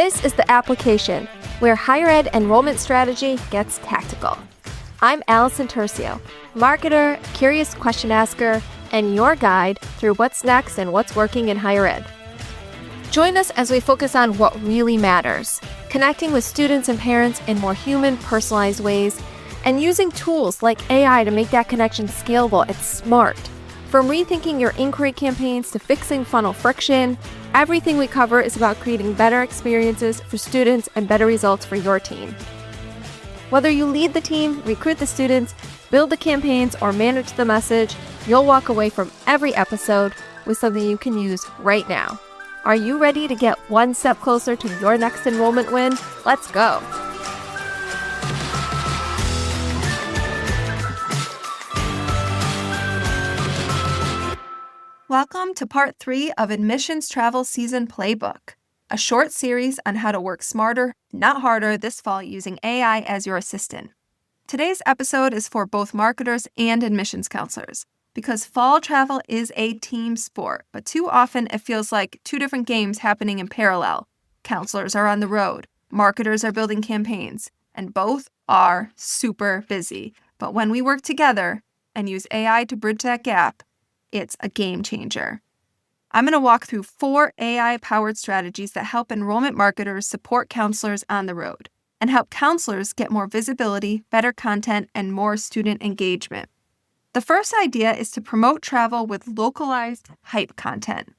This is The Application, where higher ed enrollment strategy gets tactical. I'm Allison Turcio, marketer, curious question asker, and your guide through what's next and what's working in higher ed. Join us as we focus on what really matters, connecting with students and parents in more human, personalized ways, and using tools like AI to make that connection scalable and smart. From rethinking your inquiry campaigns to fixing funnel friction, everything we cover is about creating better experiences for students and better results for your team. Whether you lead the team, recruit the students, build the campaigns, or manage the message, you'll walk away from every episode with something you can use right now. Are you ready to get one step closer to your next enrollment win? Let's go. Welcome to part 3 of Admissions Travel Season Playbook, a short series on how to work smarter, not harder this fall using AI as your assistant. Today's episode is for both marketers and admissions counselors, because fall travel is a team sport, but too often it feels like two different games happening in parallel. Counselors are on the road, marketers are building campaigns, and both are super busy. But when we work together and use AI to bridge that gap, it's a game changer. I'm going to walk through 4 AI-powered strategies that help enrollment marketers support counselors on the road and help counselors get more visibility, better content, and more student engagement. The first idea is to promote travel with localized hype content.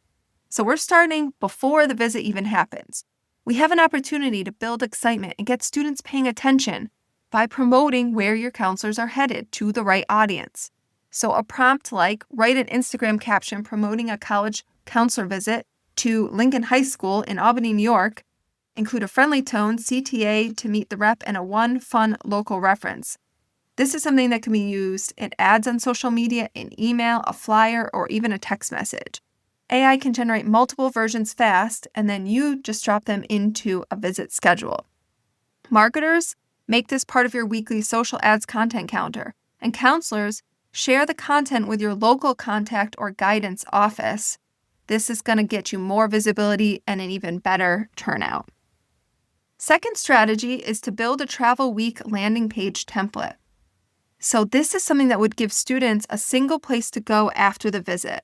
So we're starting before the visit even happens. We have an opportunity to build excitement and get students paying attention by promoting where your counselors are headed to the right audience. So a prompt like write an Instagram caption promoting a college counselor visit to Lincoln High School in Albany, New York, include a friendly tone, CTA to meet the rep, and a one fun local reference. This is something that can be used in ads on social media, in email, a flyer, or even a text message. AI can generate multiple versions fast, and then you just drop them into a visit schedule. Marketers, make this part of your weekly social ads content calendar, and counselors, share the content with your local contact or guidance office. This is going to get you more visibility and an even better turnout. Second strategy is to build a travel week landing page template. So this is something that would give students a single place to go after the visit.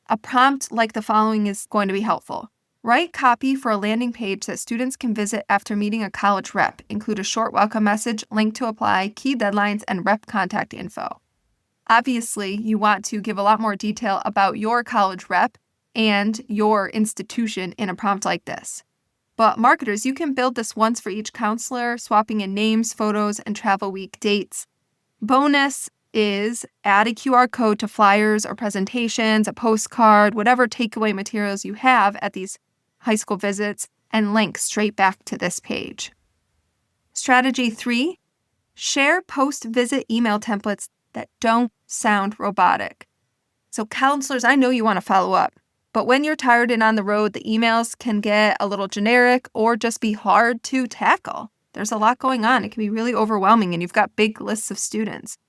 A prompt like the following is going to be helpful. Write copy for a landing page that students can visit after meeting a college rep. Include a short welcome message, link to apply, key deadlines, and rep contact info. Obviously, you want to give a lot more detail about your college rep and your institution in a prompt like this. But marketers, you can build this once for each counselor, swapping in names, photos, and travel week dates. Bonus is add a QR code to flyers or presentations, a postcard, whatever takeaway materials you have at these high school visits, and link straight back to this page. Strategy 3, share post-visit email templates that don't sound robotic. So counselors, I know you want to follow up, but when you're tired and on the road, the emails can get a little generic or just be hard to tackle. There's a lot going on. It can be really overwhelming and you've got big lists of students.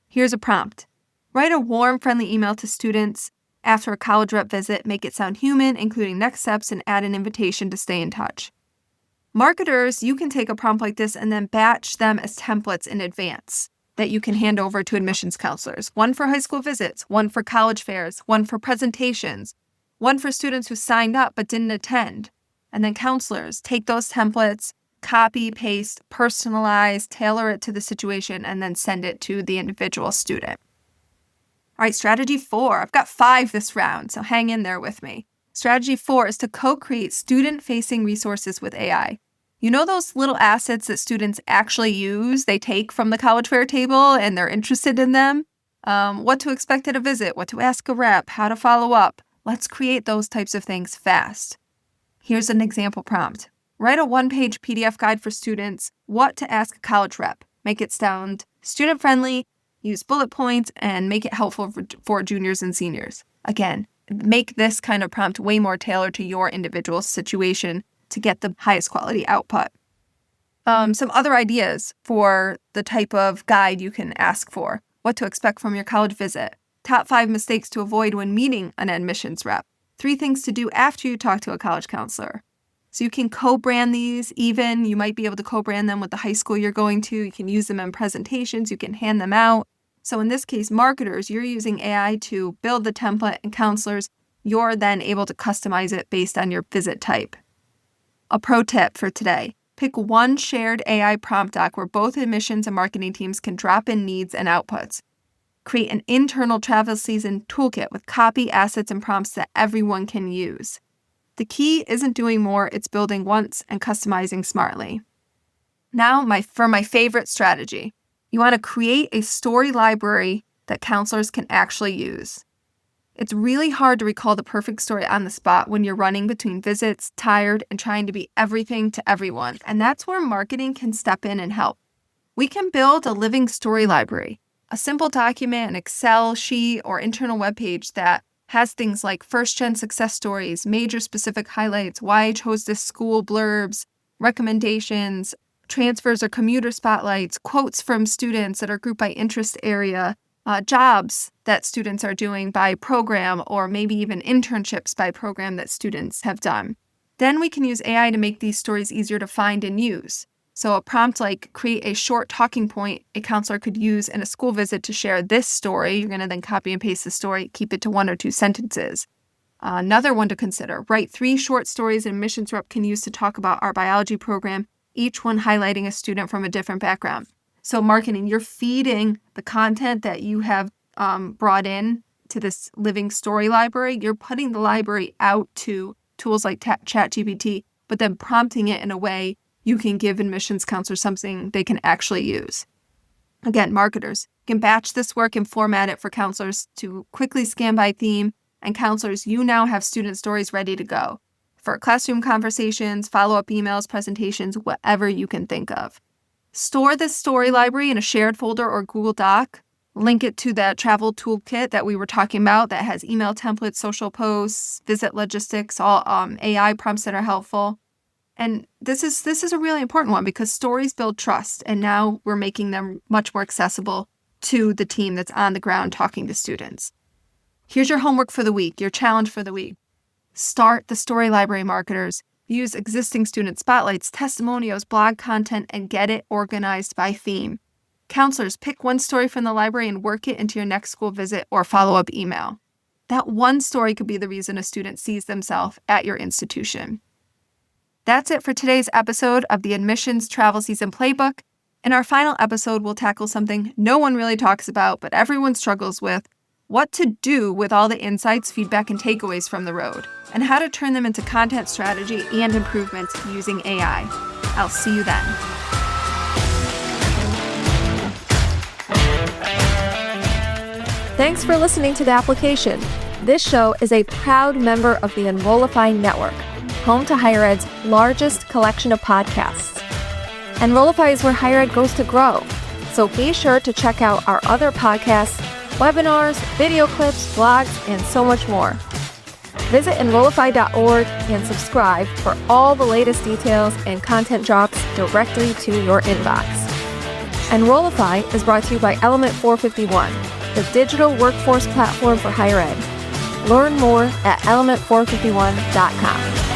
Here's a prompt. Write a warm, friendly email to students after a college rep visit. Make it sound human, including next steps, and add an invitation to stay in touch. Marketers, you can take a prompt like this and then batch them as templates in advance that you can hand over to admissions counselors. One for high school visits, one for college fairs, one for presentations, one for students who signed up but didn't attend. And then counselors take those templates, copy, paste, personalize, tailor it to the situation, and then send it to the individual student. All right, strategy 4. I've got 5 this round, so hang in there with me. Strategy 4 is to co-create student-facing resources with AI. You know those little assets that students actually use, they take from the college fair table and they're interested in them? What to expect at a visit, what to ask a rep, how to follow up. Let's create those types of things fast. Here's an example prompt. Write a 1-page PDF guide for students, what to ask a college rep. Make it sound student-friendly, use bullet points, and make it helpful for juniors and seniors. Again, make this kind of prompt way more tailored to your individual situation to get the highest quality output. Some other ideas for the type of guide you can ask for. What to expect from your college visit. Top 5 mistakes to avoid when meeting an admissions rep. 3 things to do after you talk to a college counselor. So you can co-brand these even. You might be able to co-brand them with the high school you're going to. You can use them in presentations. You can hand them out. So in this case, marketers, you're using AI to build the template, and counselors, you're then able to customize it based on your visit type. A pro tip for today, pick one shared AI prompt doc where both admissions and marketing teams can drop in needs and outputs. Create an internal travel season toolkit with copy, assets, and prompts that everyone can use. The key isn't doing more, it's building once and customizing smartly. Now, for my favorite strategy. You want to create a story library that counselors can actually use. It's really hard to recall the perfect story on the spot when you're running between visits, tired, and trying to be everything to everyone. And that's where marketing can step in and help. We can build a living story library, a simple document, an Excel sheet, or internal webpage that has things like first-gen success stories, major specific highlights, why I chose this school blurbs, recommendations, transfers or commuter spotlights, quotes from students that are grouped by interest area, jobs that students are doing by program, or maybe even internships by program that students have done. Then we can use AI to make these stories easier to find and use. So a prompt like create a short talking point a counselor could use in a school visit to share this story. You're going to then copy and paste the story, keep it to 1 or 2 sentences. Another one to consider, write 3 short stories an admissions rep can use to talk about our biology program, each one highlighting a student from a different background. So marketing, you're feeding the content that you have brought in to this living story library. You're putting the library out to tools like ChatGPT, but then prompting it in a way you can give admissions counselors something they can actually use. Again, marketers can batch this work and format it for counselors to quickly scan by theme, and counselors, you now have student stories ready to go for classroom conversations, follow-up emails, presentations, whatever you can think of. Store this story library in a shared folder or Google Doc. Link it to that travel toolkit that we were talking about that has email templates, social posts, visit logistics, all AI prompts that are helpful. And this is a really important one because stories build trust, and now we're making them much more accessible to the team that's on the ground talking to students. Here's your homework for the week, your challenge for the week. Start the story library, marketers. Use existing student spotlights, testimonials, blog content, and get it organized by theme. Counselors, pick one story from the library and work it into your next school visit or follow-up email. That one story could be the reason a student sees themselves at your institution. That's it for today's episode of the Admissions Travel Season Playbook. In our final episode, we'll tackle something no one really talks about, but everyone struggles with: what to do with all the insights, feedback, and takeaways from the road, and how to turn them into content strategy and improvements using AI. I'll see you then. Thanks for listening to The Application. This show is a proud member of the Enrollify network, home to Higher Ed's largest collection of podcasts. Enrollify is where Higher Ed goes to grow, so be sure to check out our other podcasts, webinars, video clips, blogs, and so much more. Visit enrollify.org and subscribe for all the latest details and content drops directly to your inbox. Enrollify is brought to you by Element 451, the digital workforce platform for higher ed. Learn more at element451.com.